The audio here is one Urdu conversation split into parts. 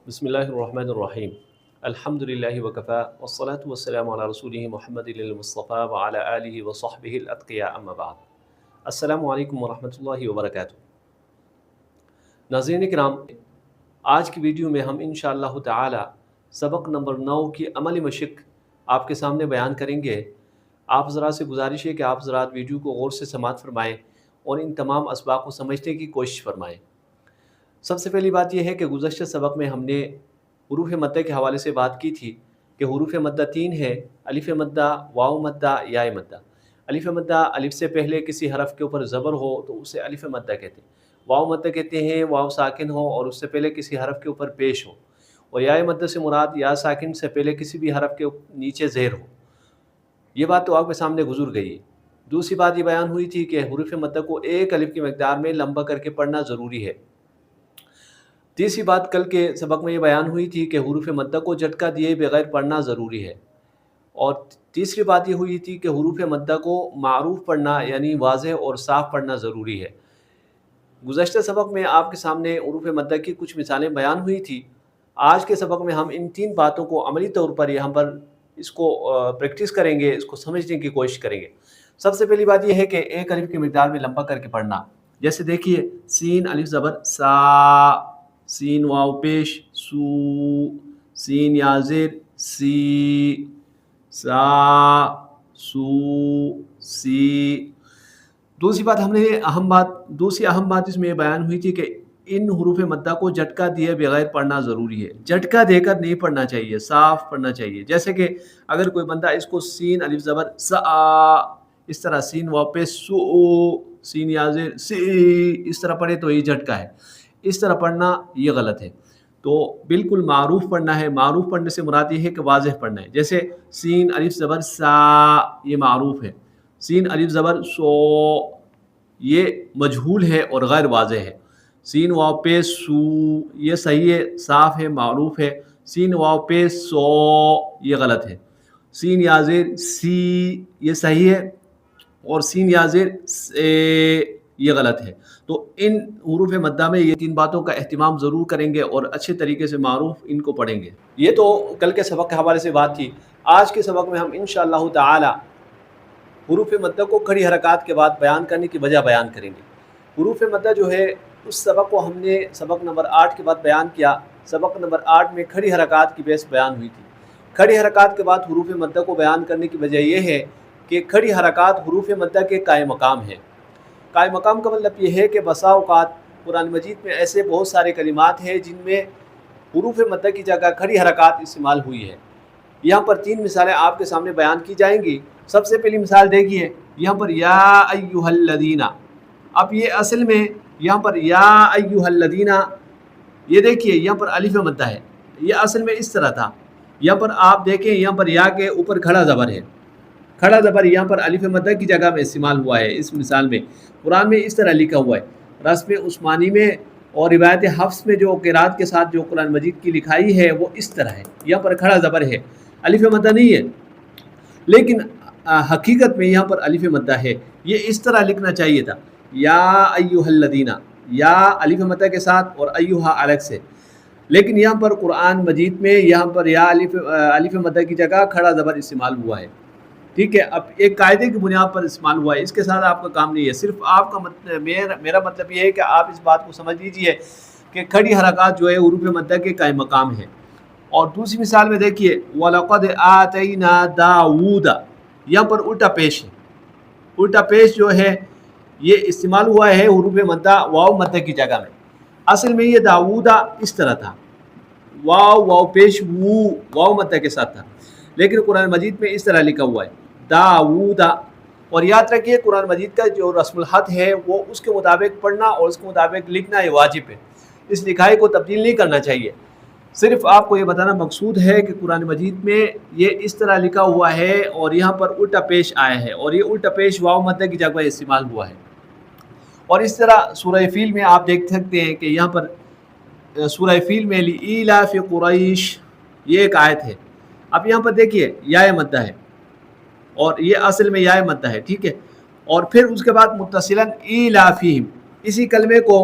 بسم اللہ الرحمن الرحیم الحمد للہ وکفا والصلاة والسلام علی رسولہ محمد المصطفیٰ وعلی آلہ وصحبہ الاتقیاء اما بعد۔ السلام علیکم ورحمۃ اللہ وبرکاتہ۔ ناظرین کرام، آج کی ویڈیو میں ہم انشاءاللہ تعالی سبق نمبر 9 کی عملی مشق آپ کے سامنے بیان کریں گے۔ آپ حضرات سے گزارش ہے کہ آپ حضرات ویڈیو کو غور سے سماعت فرمائیں اور ان تمام اسباق کو سمجھنے کی کوشش فرمائیں۔ سب سے پہلی بات یہ ہے کہ گزشتہ سبق میں ہم نے حروف مدہ کے حوالے سے بات کی تھی کہ حروف مدہ 3 ہے: الف مدہ، واو مدہ، یا مدہ۔ الف مدہ، الف سے پہلے کسی حرف کے اوپر زبر ہو تو اسے الف مدہ کہتے ہیں۔ واو مدہ کہتے ہیں واو ساکن ہو اور اس سے پہلے کسی حرف کے اوپر پیش ہو، اور یا مدہ سے مراد یا ساکن سے پہلے کسی بھی حرف کے نیچے زیر ہو۔ یہ بات تو آپ کے سامنے گزر گئی ہے۔ دوسری بات یہ بیان ہوئی تھی کہ حروف مدہ کو ایک الف کی مقدار میں لمبا کر کے پڑھنا ضروری ہے۔ تیسری بات کل کے سبق میں یہ بیان ہوئی تھی کہ حروف مدہ کو جھٹکا دیے بغیر پڑھنا ضروری ہے، اور تیسری بات یہ ہوئی تھی کہ حروف مدہ کو معروف پڑھنا یعنی واضح اور صاف پڑھنا ضروری ہے۔ گزشتہ سبق میں آپ کے سامنے حروف مدہ کی کچھ مثالیں بیان ہوئی تھی۔ آج کے سبق میں ہم ان 3 باتوں کو عملی طور پر یہاں پر اس کو پریکٹس کریں گے، اس کو سمجھنے کی کوشش کریں گے۔ سب سے پہلی بات یہ ہے کہ ایک الف کی مقدار میں لمبا کر کے پڑھنا۔ جیسے دیکھیے، سین الف زبر سا، سین واو پیش سو، سین یا زیر سی، سا سو سی۔ دوسری اہم بات اس میں یہ بیان ہوئی تھی کہ ان حروف مدہ کو جھٹکا دیے بغیر پڑھنا ضروری ہے۔ جھٹکا دے کر نہیں پڑھنا چاہیے، صاف پڑھنا چاہیے۔ جیسے کہ اگر کوئی بندہ اس کو سین الف زبر سا، اس طرح سین واو پیش سو، سین یا زیر سی اس طرح پڑھے تو یہ جھٹکا ہے۔ اس طرح پڑھنا یہ غلط ہے۔ تو بالکل معروف پڑھنا ہے۔ معروف پڑھنے سے مراد یہ ہے کہ واضح پڑھنا ہے۔ جیسے سین الف زبر سا، یہ معروف ہے۔ سین الف زبر سو، یہ مجہول ہے اور غیر واضح ہے۔ سین واو پہ سو، یہ صحیح ہے، صاف ہے، معروف ہے۔ سین واو پہ سو، یہ غلط ہے۔ سین یا زیر سی، یہ صحیح ہے، اور سین یا زیر سے، یہ غلط ہے۔ تو ان حروف مدہ میں یہ 3 باتوں کا اہتمام ضرور کریں گے اور اچھے طریقے سے معروف ان کو پڑھیں گے۔ یہ تو کل کے سبق کے حوالے سے بات تھی۔ آج کے سبق میں ہم انشاءاللہ تعالی حروف مدہ کو کھڑی حرکات کے بعد بیان کرنے کی وجہ بیان کریں گے۔ حروف مدہ جو ہے اس سبق کو ہم نے سبق نمبر 8 کے بعد بیان کیا۔ سبق نمبر 8 میں کھڑی حرکات کی بحث بیان ہوئی تھی۔ کھڑی حرکات کے بعد حروف مدہ کو بیان کرنے کی وجہ یہ ہے کہ کھڑی حرکات حروف مدہ کے قائم مقام ہیں۔ قائم مقام کا مطلب یہ ہے کہ بسا اوقات قرآن مجید میں ایسے بہت سارے کلمات ہیں جن میں حروف مدہ کی جگہ کھڑی حرکات استعمال ہوئی ہے۔ یہاں پر 3 مثالیں آپ کے سامنے بیان کی جائیں گی۔ سب سے پہلی مثال دیکھیے، یہاں پر یا ایھا الذین۔ اب یہ اصل میں یہاں پر یا ایھا الذین، یہ دیکھیے یہاں پر الف مدہ ہے، یہ اصل میں اس طرح تھا۔ یہاں پر آپ دیکھیں، یہاں پر یا کے اوپر کھڑا زبر ہے۔ کھڑا زبر یہاں پر الف مدہ کی جگہ میں استعمال ہوا ہے۔ اس مثال میں قرآن میں اس طرح لکھا ہوا ہے۔ رسم عثمانی میں اور روایت حفص میں جو قرات کے ساتھ جو قرآن مجید کی لکھائی ہے وہ اس طرح ہے۔ یہاں پر کھڑا زبر ہے، الف مدہ نہیں ہے، لیکن حقیقت میں یہاں پر الف مدہ ہے۔ یہ اس طرح لکھنا چاہیے تھا، یا ایھا الذین، یا الف مدہ کے ساتھ اور ایھا الگ سے۔ لیکن یہاں پر قرآن مجید میں یہاں پر یا الف مدہ کی جگہ کھڑا زبر استعمال ہوا ہے۔ ٹھیک ہے، اب ایک قاعدے کی بنیاد پر استعمال ہوا ہے، اس کے ساتھ آپ کا کام نہیں ہے۔ صرف آپ کا میرا مطلب یہ ہے کہ آپ اس بات کو سمجھ لیجئے کہ کھڑی حرکات جو ہے حروف مدہ کے قائم مقام ہیں۔ اور دوسری مثال میں دیکھیے، وَلَقَدْ آتَيْنَا دَاوُودَ، یہاں پر الٹا پیش ہے۔ الٹا پیش جو ہے یہ استعمال ہوا ہے حروف مدہ واو مدہ کی جگہ میں۔ اصل میں یہ داوودہ اس طرح تھا، واو پیش وو، واو مدہ کے ساتھ تھا، لیکن قرآن مجید میں اس طرح لکھا ہوا ہے داوودہ۔ اور یاد رکھیے قرآن مجید کا جو رسم الخط ہے وہ اس کے مطابق پڑھنا اور اس کے مطابق لکھنا یہ واجب ہے۔ اس لکھائی کو تبدیل نہیں کرنا چاہیے۔ صرف آپ کو یہ بتانا مقصود ہے کہ قرآن مجید میں یہ اس طرح لکھا ہوا ہے اور یہاں پر الٹا پیش آیا ہے، اور یہ الٹا پیش واو مدہ کی جگہ استعمال ہوا ہے۔ اور اس طرح سورہ فیل میں آپ دیکھ سکتے ہیں کہ یہاں پر سورہ فیل میں لإیلاف قریش، یہ ایک آیت ہے۔ اب یہاں پر دیکھیے یا مدہ ہے اور یہ اصل میں یا مدہ ہے، ٹھیک ہے۔ اور پھر اس کے بعد متصلاً ایلافہم، اسی کلمے کو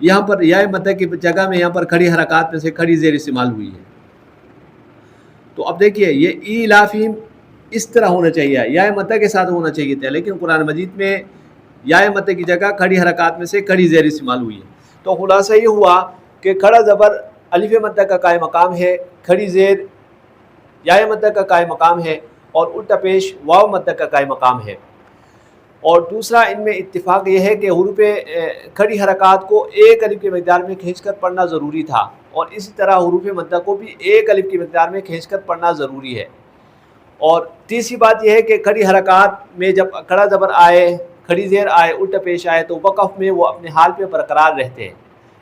یہاں پر یا مدہ کی جگہ میں یہاں پر کھڑی حرکات میں سے کھڑی زیر استعمال ہوئی ہے. تو اب دیکھیے یہ ای لافیم اس طرح ہونا چاہیے، یا مدہ کے ساتھ ہونا چاہیے تھا، لیکن قرآن مجید میں یا مدہ کی جگہ کھڑی حرکات میں سے کھڑی زیر استعمال ہوئی ہے. تو خلاصہ یہ ہوا کہ کھڑا زبر الف مدہ کا قائم مقام ہے، کھڑی زیر یا مدہ کا قائم مقام ہے، اور الٹا پیش واو مدہ کا قائم مقام ہے. اور دوسرا ان میں اتفاق یہ ہے کہ حروف کھڑی حرکات کو ایک الف کی مقدار میں کھینچ کر پڑھنا ضروری تھا، اور اسی طرح حروف مدہ کو بھی ایک الف کی مقدار میں کھینچ کر پڑھنا ضروری ہے. اور تیسری بات یہ ہے کہ کھڑی حرکات میں جب کھڑا زبر آئے، کھڑی زیر آئے، الٹا پیش آئے تو وقف میں وہ اپنے حال پہ برقرار رہتے ہیں.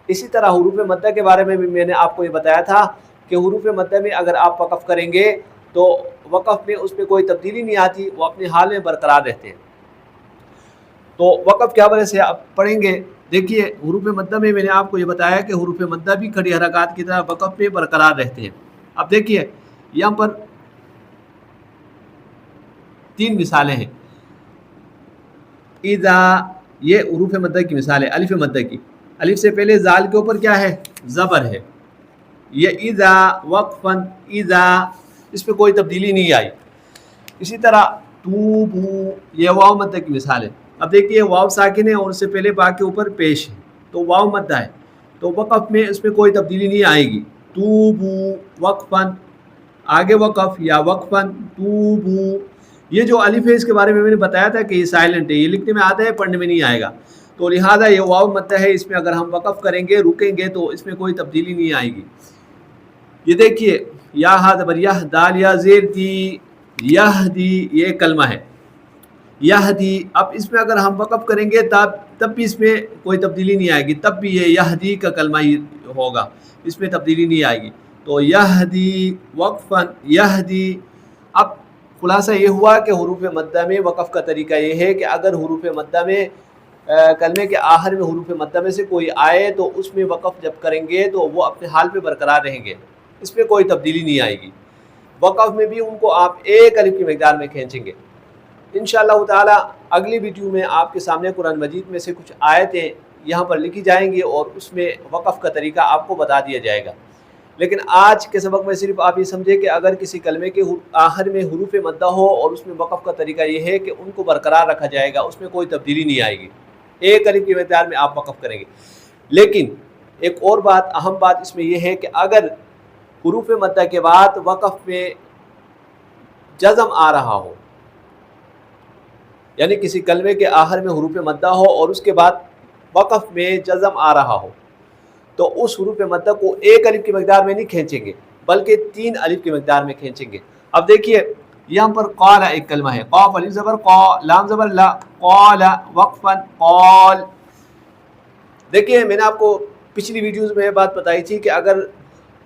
اسی طرح حروف مدہ کے بارے میں بھی میں نے آپ کو یہ بتایا تھا کہ حروف مدہ میں اگر آپ وقف کریں گے تو وقف میں اس پہ کوئی تبدیلی نہیں آتی، وہ اپنے حال میں برقرار رہتے ہیں. تو وقف کے حوالے سے آپ پڑھیں گے. دیکھیے حروف مدہ میں نے آپ کو یہ بتایا کہ حروف مدہ بھی کھڑی حرکات کی طرح وقف میں برقرار رہتے ہیں. اب دیکھیے یہاں پر 3 مثالیں ہیں. اذا یہ حروف مدہ کی مثال ہے، الف مدہ کی. الف سے پہلے زال کے اوپر کیا ہے؟ زبر ہے. یہ اذا وقفن، اذا اس پہ کوئی تبدیلی نہیں آئی. اسی طرح توبو یہ واو مدہ کی مثال ہے. اب دیکھیے واو ساکن ہے اور اس سے پہلے با کے اوپر پیش ہے تو واو مدہ ہے، تو وقف میں اس پہ کوئی تبدیلی نہیں آئے گی. توبو وقفن، آگے وقف یا وقفن توبو. یہ جو الف ہے اس کے بارے میں نے بتایا تھا کہ یہ سائلنٹ ہے، یہ لکھنے میں آتا ہے پڑھنے میں نہیں آئے گا، تو لہٰذا یہ واو مدہ ہے، اس میں اگر ہم وقف کریں گے رکیں گے تو اس میں کوئی تبدیلی نہیں آئے گی. یہ دیکھیے یا ہا زبر یہ، دال یا زیر دی، یہدی یہ کلمہ ہے یہدی. اب اس میں اگر ہم وقف کریں گے تب بھی اس میں کوئی تبدیلی نہیں آئے گی، تب بھی یہ یہدی کا کلمہ ہی ہوگا، اس میں تبدیلی نہیں آئے گی. تو یہدی وقفن یہدی. اب خلاصہ یہ ہوا کہ حروف مدہ میں وقف کا طریقہ یہ ہے کہ اگر حروف مدہ میں کلمے کے آخر میں حروف مدہ میں سے کوئی آئے تو اس میں وقف جب کریں گے تو وہ اپنے حال پہ برقرار رہیں گے، اس میں کوئی تبدیلی نہیں آئے گی. وقف میں بھی ان کو آپ ایک الف کی مقدار میں کھینچیں گے. انشاءاللہ تعالی اگلی ویڈیو میں آپ کے سامنے قرآن مجید میں سے کچھ آیتیں یہاں پر لکھی جائیں گی اور اس میں وقف کا طریقہ آپ کو بتا دیا جائے گا. لیکن آج کے سبق میں صرف آپ یہ سمجھے کہ اگر کسی کلمے کے آخر میں حروف مدہ ہو اور اس میں وقف کا طریقہ یہ ہے کہ ان کو برقرار رکھا جائے گا، اس میں کوئی تبدیلی نہیں آئے گی، ایک الف کی مقدار میں آپ وقف کریں گے. لیکن ایک اور بات، اہم بات اس میں یہ ہے کہ اگر حروف مدہ کے بعد وقف میں جزم آ رہا ہو، یعنی کسی کلمے کے آخر میں حروف مدہ ہو اور اس کے بعد وقف میں جزم آ رہا ہو، تو اس حروف مدہ کو ایک الف کی مقدار میں نہیں کھینچیں گے بلکہ 3 الف کی مقدار میں کھینچیں گے. اب دیکھیے یہاں پر قال ایک کلمہ ہے، قاف الف زبر قا، لام زبر لا، قال وقفن قال. دیکھیے میں نے آپ کو پچھلی ویڈیوز میں بات بتائی تھی کہ اگر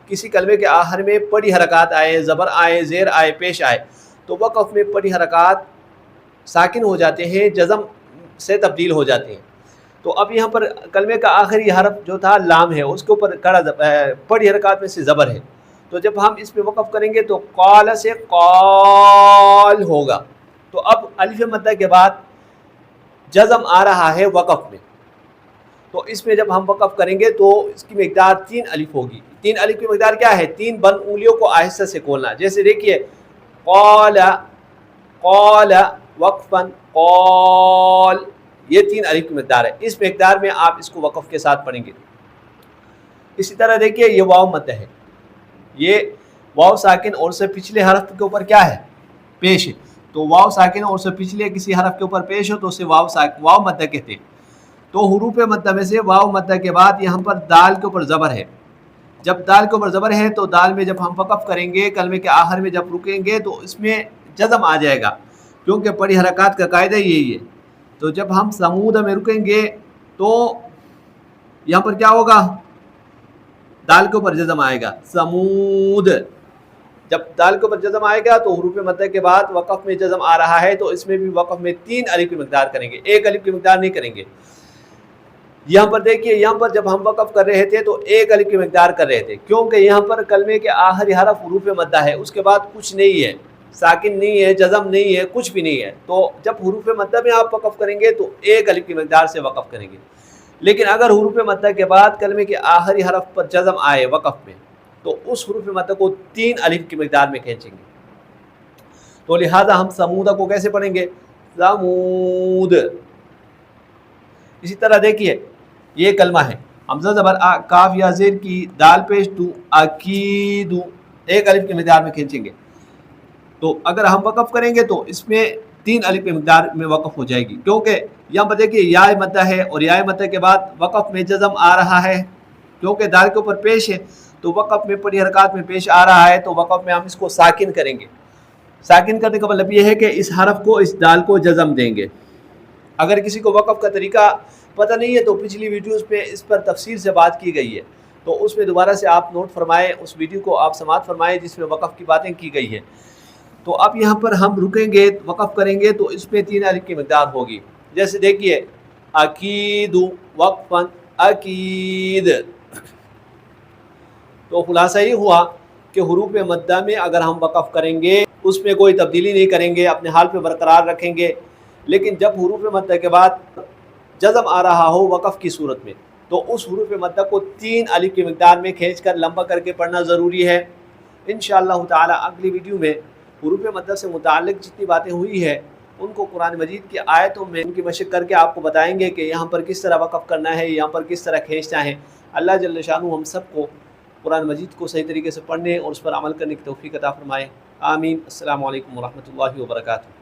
کسی کلمے کے آخر میں پڑی حرکات آئے، زبر آئے، زیر آئے، پیش آئے، تو وقف میں پڑی حرکات ساکن ہو جاتے ہیں، جزم سے تبدیل ہو جاتے ہیں. تو اب یہاں پر کلمے کا آخری حرف جو تھا لام ہے، اس کے اوپر پڑی حرکات میں سے زبر ہے، تو جب ہم اس پہ وقف کریں گے تو قال سے قال ہوگا. تو اب الف مدہ کے بعد جزم آ رہا ہے وقف میں، تو اس میں جب ہم وقف کریں گے تو اس کی مقدار 3 الف ہوگی. 3 الف کی مقدار کیا ہے؟ 3 بند انگلیوں کو آہستہ سے کھولنا. جیسے دیکھیے قال قال وقفن قال، یہ 3 الف کی مقدار ہے. اس مقدار میں آپ اس کو وقف کے ساتھ پڑھیں گے. اسی طرح دیکھیے یہ واو مدہ ہے، یہ واو ساکن اور سے پچھلے حرف کے اوپر کیا ہے؟ پیش ہے. تو واو ساکن اور سے پچھلے کسی حرف کے اوپر پیش ہو تو اسے واو مدہ کہتے ہیں. تو حروف مدہ میں سے واو مدہ کے بعد یہاں پر دال کے اوپر زبر ہے. جب دال کے اوپر زبر ہے تو دال میں جب ہم وقف کریں گے، کلمے کے آخر میں جب رکیں گے تو اس میں جزم آ جائے گا، کیونکہ پڑی حرکات کا قاعدہ یہی ہے. تو جب ہم سمود میں رکیں گے تو یہاں پر کیا ہوگا؟ دال کے اوپر جزم آئے گا، سمود. جب دال کے اوپر جزم آئے گا تو حروف مدہ کے بعد وقف میں جزم آ رہا ہے، تو اس میں بھی وقف میں 3 الف کی مقدار کریں گے، ایک الف کی مقدار نہیں کریں گے. یہاں پر دیکھیے یہاں پر جب ہم وقف کر رہے تھے تو ایک الف کی مقدار کر رہے تھے، کیونکہ یہاں پر کلمے کے آخری حرف حروف مدہ ہے، اس کے بعد کچھ نہیں ہے، ساکن نہیں ہے، جزم نہیں ہے، کچھ بھی نہیں ہے. تو جب حروف مدہ میں آپ وقف کریں گے تو ایک الف کی مقدار سے وقف کریں گے. لیکن اگر حروف مدہ کے بعد کلمے کے آخری حرف پر جزم آئے وقف میں تو اس حروف مدہ کو 3 الف کی مقدار میں کھینچیں گے. تو لہٰذا ہم سمودہ کو کیسے پڑھیں گے؟ سمود. اسی طرح دیکھیے یہ کلمہ ہے حمزہ زبر آ کاف یا زیر کی دال پیش تو اکیدو 1 الف کی مقدار میں کھینچیں گے. تو اگر ہم وقف کریں گے تو اس میں 3 الف کی مقدار میں وقف ہو جائے گی، کیونکہ یہاں پر دیکھیے یا مدہ ہے اور یا مدہ کے بعد وقف میں جزم آ رہا ہے، کیونکہ دال کے اوپر پیش ہے تو وقف میں پڑی حرکات میں پیش آ رہا ہے، تو وقف میں ہم اس کو ساکن کریں گے. ساکن کرنے کا مطلب یہ ہے کہ اس حرف کو اس دال کو جزم دیں گے. اگر کسی کو وقف کا طریقہ پتہ نہیں ہے تو پچھلی ویڈیوز پہ اس پر تفصیل سے بات کی گئی ہے، تو اس میں دوبارہ سے آپ نوٹ فرمائیں، اس ویڈیو کو آپ سماعت فرمائیں جس میں وقف کی باتیں کی گئی ہیں. تو اب یہاں پر ہم رکیں گے وقف کریں گے تو اس میں 3 الف کی مقدار ہوگی. جیسے دیکھیے عقید وقفاً عقید. تو خلاصہ یہ ہوا کہ حروف مدہ میں اگر ہم وقف کریں گے اس میں کوئی تبدیلی نہیں کریں گے، اپنے حال پہ برقرار رکھیں گے. لیکن جب حروف مدہ کے بعد جزم آ رہا ہو وقف کی صورت میں تو اس حروف مدہ کو 3 الف کی مقدار میں کھینچ کر لمبا کر کے پڑھنا ضروری ہے. انشاءاللہ تعالی اگلی ویڈیو میں حروف مدہ سے متعلق جتنی باتیں ہوئی ہے ان کو قرآن مجید کی آیتوں میں ان کی مشق کر کے آپ کو بتائیں گے کہ یہاں پر کس طرح وقف کرنا ہے، یہاں پر کس طرح کھینچنا ہے. اللہ جل شانہ ہم سب کو قرآن مجید کو صحیح طریقے سے پڑھنے اور اس پر عمل کرنے کی توفیق عطا فرمائے. آمین. السلام علیکم ورحمۃ اللہ وبرکاتہ.